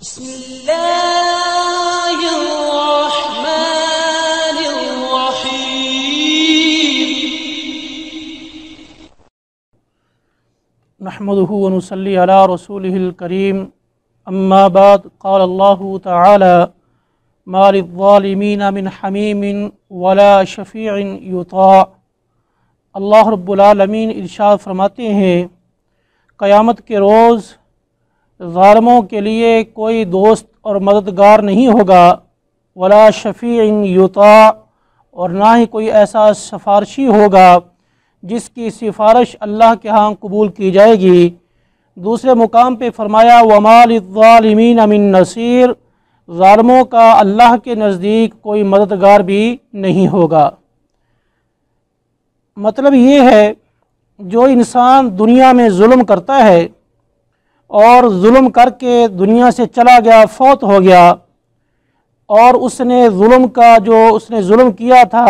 بسم اللہ الرحمن الرحیم نحمده ونصلي على رسوله الكريم اما بعد قال الله تعالى ما للظالمين من حميم ولا شفيع يطاع۔ اللہ رب العالمین ارشاد فرماتے ہیں قیامت کے روز ظالموں کے لیے کوئی دوست اور مددگار نہیں ہوگا، ولا شفیع یطاع، اور نہ ہی کوئی ایسا سفارشی ہوگا جس کی سفارش اللہ کے ہاں قبول کی جائے گی۔ دوسرے مقام پہ فرمایا وما للظالمین من نصیر، ظالموں کا اللہ کے نزدیک کوئی مددگار بھی نہیں ہوگا۔ مطلب یہ ہے جو انسان دنیا میں ظلم کرتا ہے اور ظلم کر کے دنیا سے چلا گیا، فوت ہو گیا، اور اس نے ظلم کا جو اس نے ظلم کیا تھا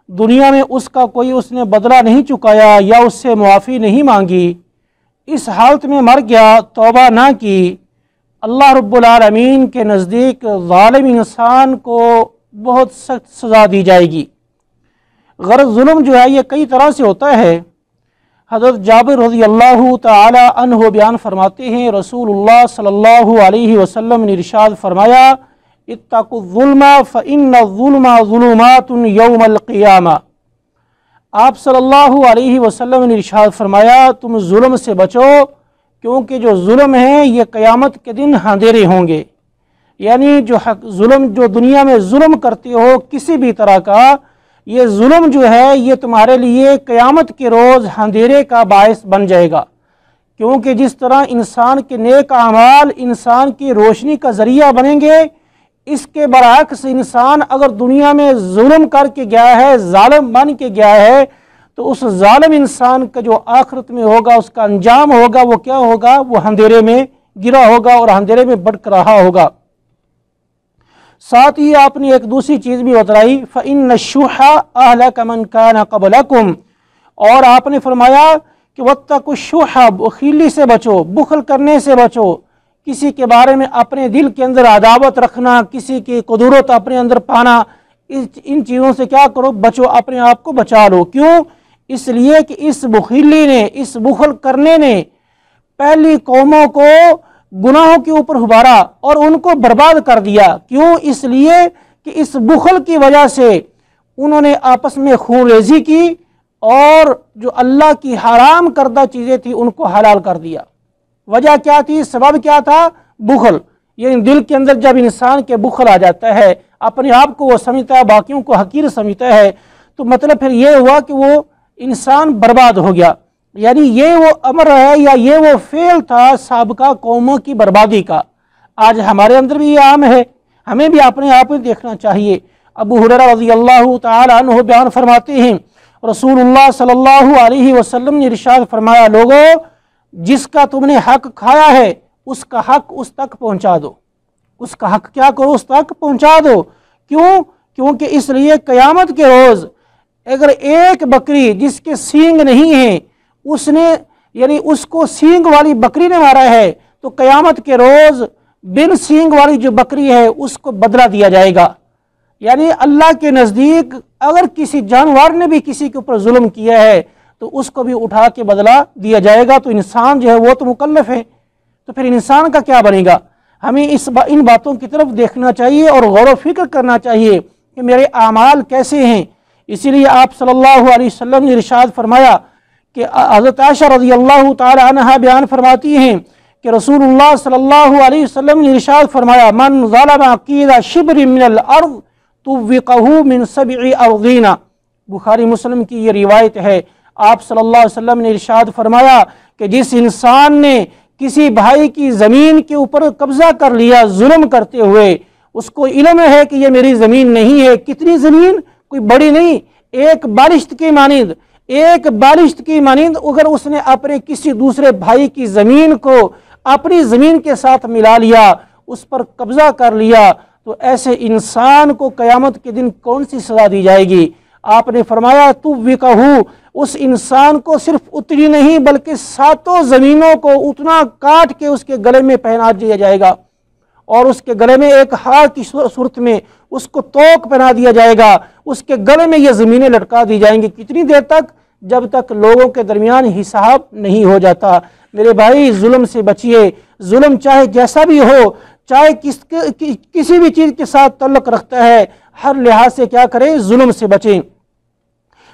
دنیا میں اس کا کوئی اس نے بدلہ نہیں چکایا یا اس سے معافی نہیں مانگی، اس حالت میں مر گیا، توبہ نہ کی، اللہ رب العالمین کے نزدیک ظالم انسان کو بہت سخت سزا دی جائے گی۔ غرض ظلم جو ہے یہ کئی طرح سے ہوتا ہے۔ حضرت جابر رضی اللہ تعالی عنہ بیان فرماتے ہیں رسول اللہ صلی اللہ علیہ وسلم نے ارشاد فرمایا اتقوا الظلم فإن الظلم ظلمات یوم القیامہ۔ آپ صلی اللہ علیہ وسلم نے ارشاد فرمایا تم ظلم سے بچو، کیونکہ جو ظلم ہے یہ قیامت کے دن اندھیرے ہوں گے۔ یعنی جو دنیا میں ظلم کرتے ہو کسی بھی طرح کا، یہ ظلم جو ہے یہ تمہارے لیے قیامت کے روز اندھیرے کا باعث بن جائے گا، کیونکہ جس طرح انسان کے نیک اعمال انسان کی روشنی کا ذریعہ بنیں گے، اس کے برعکس انسان اگر دنیا میں ظلم کر کے گیا ہے، ظالم بن کے گیا ہے، تو اس ظالم انسان کا جو آخرت میں ہوگا اس کا انجام ہوگا وہ کیا ہوگا؟ وہ اندھیرے میں گرا ہوگا اور اندھیرے میں بھٹک رہا ہوگا۔ ساتھ ہی آپ نے ایک دوسری چیز بھی بتلائی فَإِنَّ الشُّحَّ أَهْلَكَ مَنْ كَانَ قَبْلَكُمْ، اور آپ نے فرمایا کہ وَاتَّقُوا الشُّحَّ، بخیلی سے بچو، بخل کرنے سے بچو، کسی کے بارے میں اپنے دل کے اندر عداوت رکھنا، کسی کی قدرت اپنے اندر پانا، ان چیزوں سے کیا کرو؟ بچو، اپنے آپ کو بچا لو۔ کیوں؟ اس لیے کہ اس بخیلی نے، اس بخل کرنے نے پہلی قوموں کو گناہوں کے اوپر ابھارا اور ان کو برباد کر دیا۔ کیوں؟ اس لیے کہ اس بخل کی وجہ سے انہوں نے آپس میں خون ریزی کی اور جو اللہ کی حرام کردہ چیزیں تھیں ان کو حلال کر دیا۔ وجہ کیا تھی؟ سبب کیا تھا؟ بخل۔ یعنی دل کے اندر جب انسان کے بخل آ جاتا ہے، اپنے آپ کو وہ سمجھتا ہے، باقیوں کو حقیر سمجھتا ہے، تو مطلب پھر یہ ہوا کہ وہ انسان برباد ہو گیا۔ یعنی یہ وہ امر ہے یا یہ وہ فعل تھا سابقہ قوموں کی بربادی کا۔ آج ہمارے اندر بھی یہ عام ہے، ہمیں بھی اپنے آپ میں دیکھنا چاہیے۔ ابو ہریرہ رضی اللہ تعالی عنہ بیان فرماتے ہیں رسول اللہ صلی اللہ علیہ وسلم نے ارشاد فرمایا لوگو، جس کا تم نے حق کھایا ہے اس کا حق اس تک پہنچا دو، اس کا حق کیا کرو؟ اس تک پہنچا دو۔ کیوں؟ کیونکہ اس لیے قیامت کے روز اگر ایک بکری جس کے سینگ نہیں ہیں اس نے، یعنی اس کو سینگ والی بکری نے مارا ہے، تو قیامت کے روز بن سینگ والی جو بکری ہے اس کو بدلہ دیا جائے گا۔ یعنی اللہ کے نزدیک اگر کسی جانور نے بھی کسی کے اوپر ظلم کیا ہے تو اس کو بھی اٹھا کے بدلہ دیا جائے گا۔ تو انسان جو ہے وہ تو مکلف ہے، تو پھر انسان کا کیا بنے گا؟ ہمیں ان باتوں کی طرف دیکھنا چاہیے اور غور و فکر کرنا چاہیے کہ میرے اعمال کیسے ہیں۔ اسی لیے آپ صلی اللہ علیہ وسلم نے ارشاد فرمایا کہ حضرت عائشہ رضی اللہ تعالی عنہ بیان فرماتی ہیں کہ رسول اللہ صلی اللہ علیہ وسلم نے ارشاد فرمایا من ظلم عقید شبر من الارض طوقہ من 7 ارضین۔ بخاری مسلم کی یہ روایت ہے۔ آپ صلی اللہ علیہ وسلم نے ارشاد فرمایا کہ جس انسان نے کسی بھائی کی زمین کے اوپر قبضہ کر لیا ظلم کرتے ہوئے، اس کو علم ہے کہ یہ میری زمین نہیں ہے، کتنی زمین؟ کوئی بڑی نہیں، ایک بالشت کی مانند، ایک بالشت کی مانند اگر اس نے اپنے کسی دوسرے بھائی کی زمین کو اپنی زمین کے ساتھ ملا لیا، اس پر قبضہ کر لیا، تو ایسے انسان کو قیامت کے دن کون سی سزا دی جائے گی؟ آپ نے فرمایا طوقہ، اس انسان کو صرف اتنی نہیں بلکہ 7 زمینوں کو اتنا کاٹ کے اس کے گلے میں پہنا دیا جائے گا، اور اس کے گلے میں ایک ہار کی صورت میں اس کو توق پہنا دیا جائے گا، اس کے گلے میں یہ زمینیں لٹکا دی جائیں گی۔ کتنی دیر تک؟ جب تک لوگوں کے درمیان حساب نہیں ہو جاتا۔ میرے بھائی ظلم سے بچیے، ظلم چاہے جیسا بھی ہو، چاہے کسی بھی چیز کے ساتھ تعلق رکھتا ہے، ہر لحاظ سے کیا کریں؟ ظلم سے بچیں۔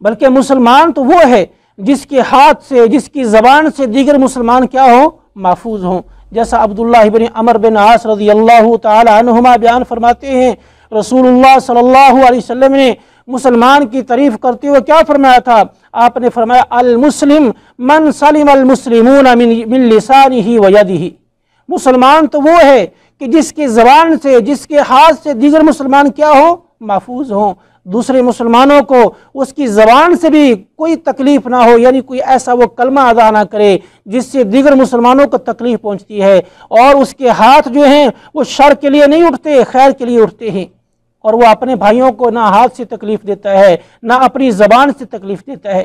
بلکہ مسلمان تو وہ ہے جس کے ہاتھ سے، جس کی زبان سے دیگر مسلمان کیا ہوں؟ محفوظ ہوں۔ جیسا عبداللہ بن عمر بن عاص رضی اللہ تعالی عنہما بیان فرماتے ہیں، رسول اللہ صلی اللہ علیہ وسلم نے مسلمان کی تعریف کرتے ہوئے کیا فرمایا تھا؟ آپ نے فرمایا المسلم من سلم المسلمون من لسانہ و یدہ۔ مسلمان تو وہ ہے کہ جس کی زبان سے، جس کے ہاتھ سے دیگر مسلمان کیا ہوں؟ محفوظ ہوں۔ دوسرے مسلمانوں کو اس کی زبان سے بھی کوئی تکلیف نہ ہو، یعنی کوئی ایسا وہ کلمہ ادا نہ کرے جس سے دیگر مسلمانوں کو تکلیف پہنچتی ہے، اور اس کے ہاتھ جو ہیں وہ شر کے لیے نہیں اٹھتے، خیر کے لیے اٹھتے ہیں، اور وہ اپنے بھائیوں کو نہ ہاتھ سے تکلیف دیتا ہے نہ اپنی زبان سے تکلیف دیتا ہے،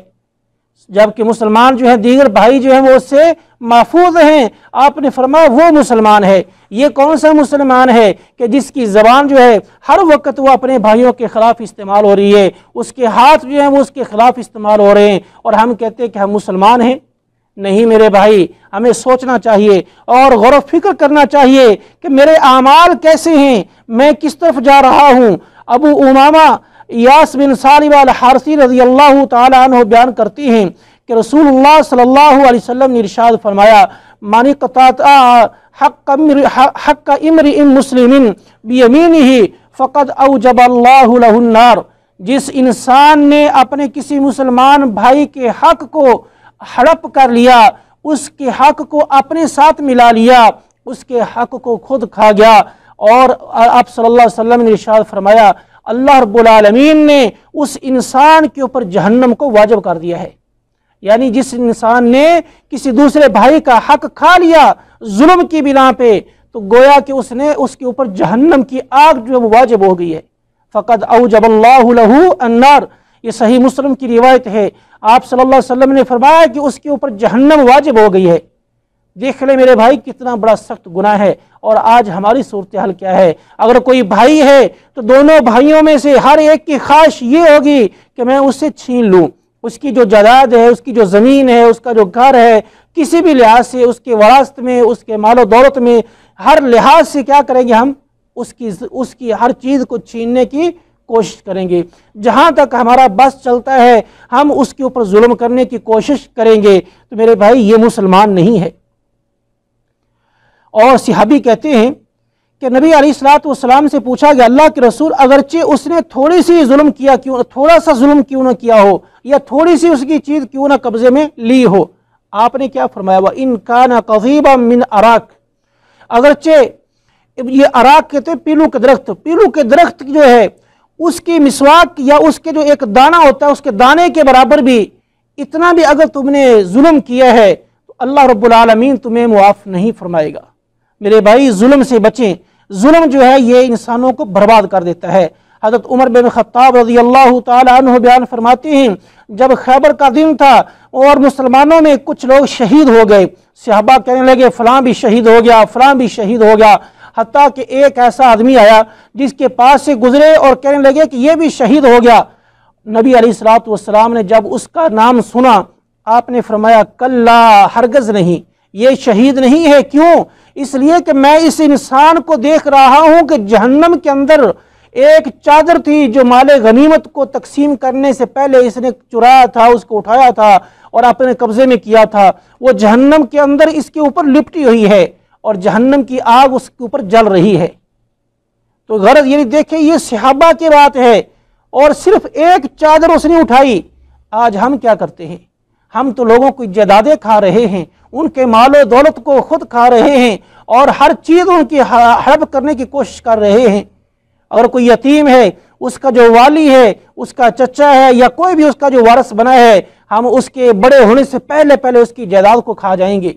جبکہ مسلمان جو ہیں، دیگر بھائی جو ہیں وہ اس سے محفوظ ہیں۔ آپ نے فرمایا وہ مسلمان ہے۔ یہ کون سا مسلمان ہے کہ جس کی زبان جو ہے ہر وقت وہ اپنے بھائیوں کے خلاف استعمال ہو رہی ہے، اس کے ہاتھ جو ہیں وہ اس کے خلاف استعمال ہو رہے ہیں، اور ہم کہتے ہیں کہ ہم مسلمان ہیں؟ نہیں میرے بھائی، ہمیں سوچنا چاہیے اور غور و فکر کرنا چاہیے کہ میرے اعمال کیسے ہیں، میں کس طرف جا رہا ہوں۔ ابو امامہ یاس بن سالم الحارثی رضی اللہ تعالی عنہ بیان کرتے ہیں کہ رسول اللہ صلی اللہ علیہ وسلم نے ارشاد فرمایا، من قطع حق امرئ مسلم بیمینہ فقد اوجب اللہ لہ النار۔ جس انسان نے اپنے کسی مسلمان بھائی کے حق کو ہڑپ کر لیا، اس کے حق کو اپنے ساتھ ملا لیا، اس کے حق کو خود کھا گیا، اور آپ صلی اللہ علیہ وسلم نے ارشاد فرمایا اللہ رب العالمین نے اس انسان کے اوپر جہنم کو واجب کر دیا ہے۔ یعنی جس انسان نے کسی دوسرے بھائی کا حق کھا لیا ظلم کی بنا پہ، تو گویا کہ اس نے اس کے اوپر جہنم کی آگ جو وہ واجب ہو گئی ہے۔ فقد اوجب اللہ لہ النار، یہ صحیح مسلم کی روایت ہے۔ آپ صلی اللہ علیہ وسلم نے فرمایا کہ اس کے اوپر جہنم واجب ہو گئی ہے۔ دیکھ لے میرے بھائی کتنا بڑا سخت گناہ ہے، اور آج ہماری صورتحال کیا ہے؟ اگر کوئی بھائی ہے تو دونوں بھائیوں میں سے ہر ایک کی خواہش یہ ہوگی کہ میں اس سے چھین لوں، اس کی جو جائیداد ہے، اس کی جو زمین ہے، اس کا جو گھر ہے، کسی بھی لحاظ سے اس کے وراثت میں، اس کے مال و دولت میں، ہر لحاظ سے کیا کریں گے؟ ہم اس کی ہر چیز کو چھیننے کی کوشش کریں گے۔ جہاں تک ہمارا بس چلتا ہے ہم اس کے اوپر ظلم کرنے کی کوشش کریں گے۔ تو میرے بھائی یہ مسلمان نہیں ہے۔ اور صحابی کہتے ہیں کہ نبی علیہ الصلوۃ والسلام سے پوچھا کہ اللہ کے رسول، اگرچہ اس نے تھوڑی سی ظلم کیا کیوں، تھوڑا سا ظلم کیوں نہ کیا ہو، یا تھوڑی سی اس کی چیز کیوں نہ قبضے میں لی ہو، آپ نے کیا فرمایا؟ وَإِن كَانَ قَضِيبًا مِّنْ أَرَاكَ، اگرچہ یہ اراک کہتے ہیں پیلو کے درخت، پیلو کے درخت جو ہے اس کی مسواک یا اس کے جو ایک دانہ ہوتا ہے اس کے دانے کے برابر بھی اتنا بھی اگر تم نے ظلم کیا ہے تو اللہ رب العالمین تمہیں معاف نہیں فرمائے گا۔ میرے بھائی ظلم سے بچیں، ظلم جو ہے یہ انسانوں کو برباد کر دیتا ہے۔ حضرت عمر بن خطاب رضی اللہ تعالی عنہ بیان فرماتے ہیں، جب خیبر کا دن تھا اور مسلمانوں میں کچھ لوگ شہید ہو گئے، صحابہ کہنے لگے فلاں بھی شہید ہو گیا، فلاں بھی شہید ہو گیا، حتیٰ کہ ایک ایسا آدمی آیا جس کے پاس سے گزرے اور کہنے لگے کہ یہ بھی شہید ہو گیا۔ نبی علیہ الصلوۃ والسلام نے جب اس کا نام سنا، آپ نے فرمایا کلا، ہرگز نہیں، یہ شہید نہیں ہے۔ کیوں؟ اس لیے کہ میں اس انسان کو دیکھ رہا ہوں کہ جہنم کے اندر ایک چادر تھی جو مال غنیمت کو تقسیم کرنے سے پہلے اس نے چرایا تھا، اس کو اٹھایا تھا اور اپنے قبضے میں کیا تھا، وہ جہنم کے اندر اس کے اوپر لپٹی ہوئی ہے اور جہنم کی آگ اس کے اوپر جل رہی ہے۔ تو غرض یعنی دیکھیں یہ صحابہ کی بات ہے، اور صرف ایک چادر اس نے اٹھائی۔ آج ہم کیا کرتے ہیں؟ ہم تو لوگوں کو جائیدادیں کھا رہے ہیں، ان کے مال و دولت کو خود کھا رہے ہیں، اور ہر چیز ان کی ہڑپ کرنے کی کوشش کر رہے ہیں۔ اگر کوئی یتیم ہے، اس کا جو والی ہے، اس کا چچا ہے، یا کوئی بھی اس کا جو وارث بنا ہے، ہم اس کے بڑے ہونے سے پہلے اس کی جائیداد کو کھا جائیں گے۔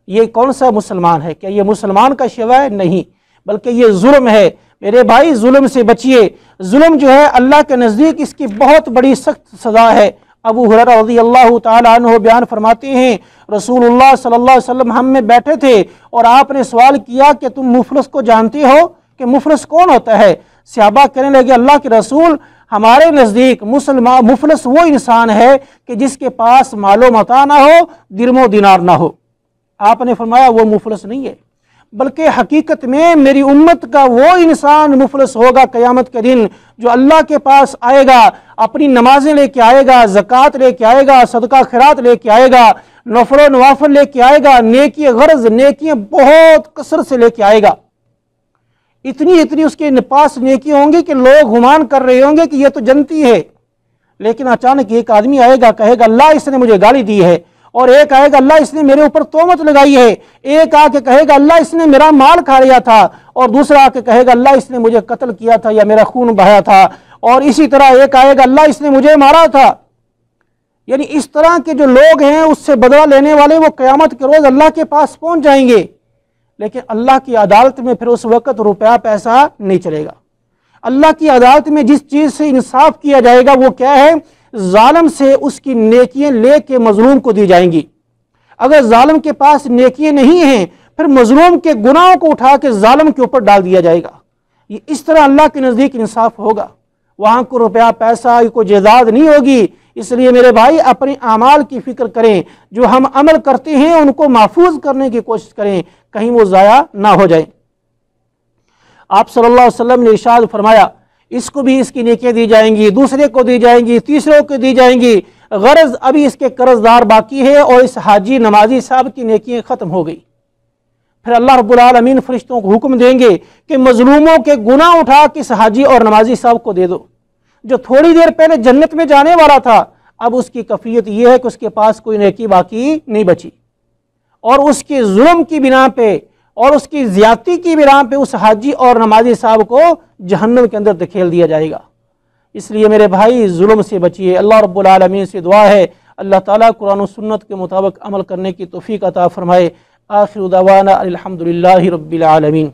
یہ کون سا مسلمان ہے؟ کیا یہ مسلمان کا شیوا ہے؟ نہیں، بلکہ یہ ظلم ہے۔ میرے بھائی ظلم سے بچیے۔ ظلم جو ہے اللہ کے نزدیک اس کی بہت بڑی سخت سزا ہے۔ ابو ہریرہ رضی اللہ تعالیٰ عنہ بیان فرماتے ہیں رسول اللہ صلی اللہ علیہ وسلم ہم میں بیٹھے تھے اور آپ نے سوال کیا کہ تم مفلس کو جانتے ہو کہ مفلس کون ہوتا ہے؟ صحابہ کہنے لگے اللہ کے رسول ہمارے نزدیک مفلس وہ انسان ہے کہ جس کے پاس مال و متاع نہ ہو، درم و دینار نہ ہو۔ آپ نے فرمایا وہ مفلس نہیں ہے، بلکہ حقیقت میں میری امت کا وہ انسان مفلس ہوگا قیامت کے دن جو اللہ کے پاس آئے گا، اپنی نمازیں لے کے آئے گا، زکوٰۃ لے کے آئے گا، صدقہ خیرات لے کے آئے گا، نفل و نوافل لے کے آئے گا، نیکی غرض نیکیاں بہت کثرت سے لے کے آئے گا، اتنی اس کے پاس نیکی ہوں گی کہ لوگ گمان کر رہے ہوں گے کہ یہ تو جنتی ہے، لیکن اچانک ایک آدمی آئے گا کہے گا اللہ اس نے مجھے گالی دی ہے، اور ایک آئے گا اللہ اس نے میرے اوپر تہمت لگائی ہے، ایک آ کے کہے گا اللہ اس نے میرا مال کھا لیا تھا، اور دوسرا آ کے کہے گا اللہ اس نے مجھے قتل کیا تھا یا میرا خون بہایا تھا، اور اسی طرح ایک آئے گا اللہ اس نے مجھے مارا تھا۔ یعنی اس طرح کے جو لوگ ہیں اس سے بدلہ لینے والے وہ قیامت کے روز اللہ کے پاس پہنچ جائیں گے، لیکن اللہ کی عدالت میں پھر اس وقت روپیہ پیسہ نہیں چلے گا۔ اللہ کی عدالت میں جس چیز سے انصاف کیا جائے گا وہ کیا ہے؟ ظالم سے اس کی نیکیاں لے کے مظلوم کو دی جائیں گی۔ اگر ظالم کے پاس نیکیاں نہیں ہیں پھر مظلوم کے گناہوں کو اٹھا کے ظالم کے اوپر ڈال دیا جائے گا۔ یہ اس طرح اللہ کے نزدیک انصاف ہوگا، وہاں کو روپیہ پیسہ کوئی جائیداد نہیں ہوگی۔ اس لیے میرے بھائی اپنے اعمال کی فکر کریں، جو ہم عمل کرتے ہیں ان کو محفوظ کرنے کی کوشش کریں، کہیں وہ ضائع نہ ہو جائیں۔ آپ صلی اللہ علیہ وسلم نے ارشاد فرمایا اس کو بھی اس کی نیکیاں دی جائیں گی، دوسرے کو دی جائیں گی، تیسروں کو دی جائیں گی، غرض ابھی اس کے قرض دار باقی ہے اور اس حاجی نمازی صاحب کی نیکیاں ختم ہو گئی۔ پھر اللہ رب العالمین فرشتوں کو حکم دیں گے کہ مظلوموں کے گناہ اٹھا کے اس حاجی اور نمازی صاحب کو دے دو، جو تھوڑی دیر پہلے جنت میں جانے والا تھا اب اس کی کیفیت یہ ہے کہ اس کے پاس کوئی نیکی باقی نہیں بچی، اور اس کے ظلم کی بنا پہ اور اس کی زیادتی کی بنا پہ اس حاجی اور نمازی صاحب کو جہنم کے اندر دھکیل دیا جائے گا۔ اس لیے میرے بھائی ظلم سے بچیے۔ اللہ رب العالمین سے دعا ہے اللہ تعالیٰ قرآن و سنت کے مطابق عمل کرنے کی توفیق عطا فرمائے۔ آخر دعوانا الحمدللہ رب العالمین۔